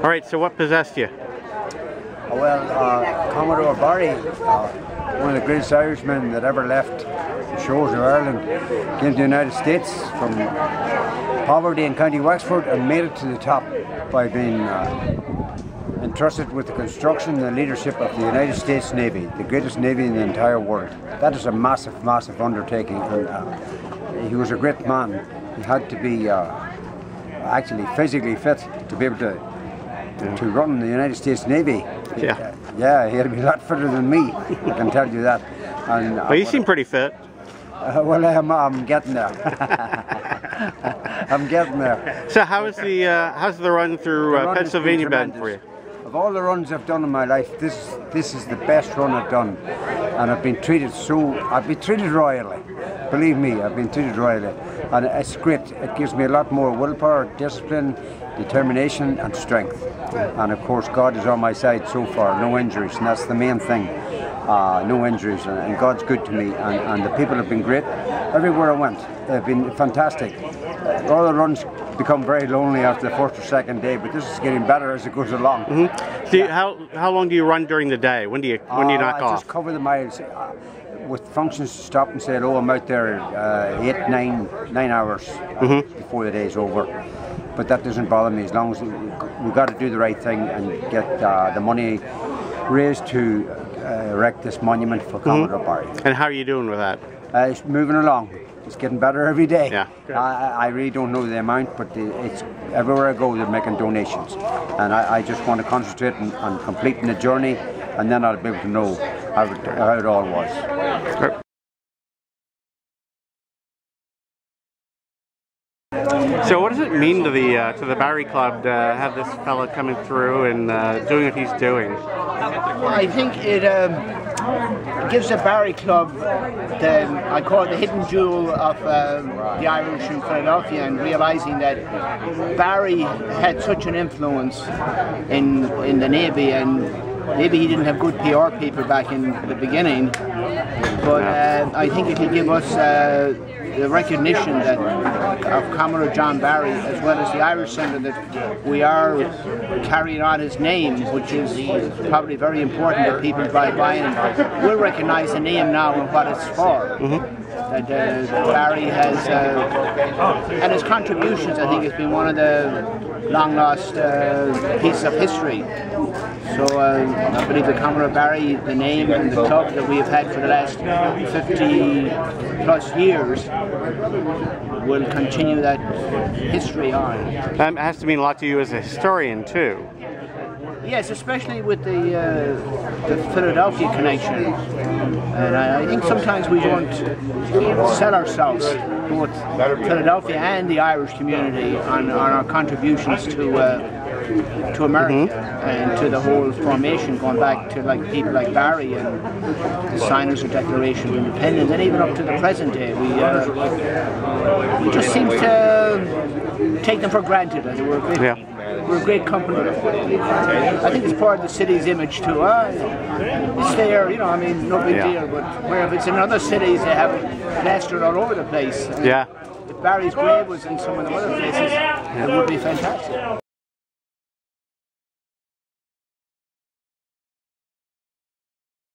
All right, so what possessed you? Well, Commodore Barry, one of the greatest Irishmen that ever left the shores of Ireland, came to the United States from poverty in County Wexford and made it to the top by being entrusted with the construction and the leadership of the United States Navy, the greatest navy in the entire world. That is a massive, massive undertaking, and he was a great man. He had to be actually physically fit to be able to run the United States Navy. Yeah. Yeah, he had to be a lot fitter than me, I can tell you that. And, well, you seem pretty fit. Well, I'm getting there. I'm getting there. So how's the run through Pennsylvania been for you? Of all the runs I've done in my life, this is the best run I've done, and I've been treated royally. Believe me, I've been treated royally, and it's great. It gives me a lot more willpower, discipline, determination, and strength. And of course, God is on my side so far. No injuries, and that's the main thing. No injuries, and God's good to me, and the people have been great. Everywhere I went, they've been fantastic. All the runs become very lonely after the first or second day, but this is getting better as it goes along. Mm-hmm. So how long do you run during the day? When do you knock off? I just cover the miles with functions to stop and say, "Oh, I'm out there 8, 9 hours before the day's over." But that doesn't bother me as long as we've got to do the right thing and get the money raised to erect this monument for Commodore Barry. And how are you doing with that? It's moving along. It's getting better every day. Yeah. I really don't know the amount, but it's everywhere I go they're making donations, and I just want to concentrate on completing the journey, and then I'll be able to know how it all was. So what does it mean to the Barry Club to have this fella coming through and doing what he's doing? I think it gives the Barry Club I call it the hidden jewel of the Irish in Philadelphia, and realising that Barry had such an influence in the Navy, and maybe he didn't have good PR people back in the beginning, but I think it will give us the recognition that of Commodore John Barry, as well as the Irish Centre, that we are carrying on his name, which is probably very important that people drive by and will recognise the name now and what it's for. That Barry has, and his contributions, I think, has been one of the long lost pieces of history. So I believe the Commodore Barry, the name and the club that we have had for the last 50 plus years, will continue that history on. It has to mean a lot to you as a historian too. Yes, especially with the Philadelphia connection. And I think sometimes we don't sell ourselves, both Philadelphia and the Irish community, on our contributions to America and to the whole formation, going back to people like Barry and the signers of the Declaration of Independence, and even up to the present day. We just seem to take them for granted, as we're a great company. I think it's part of the city's image too. It's there, you know, I mean, no big deal, but where if it's in other cities, they have it plastered all over the place. And if Barry's grave was in some of the other places, it would be fantastic.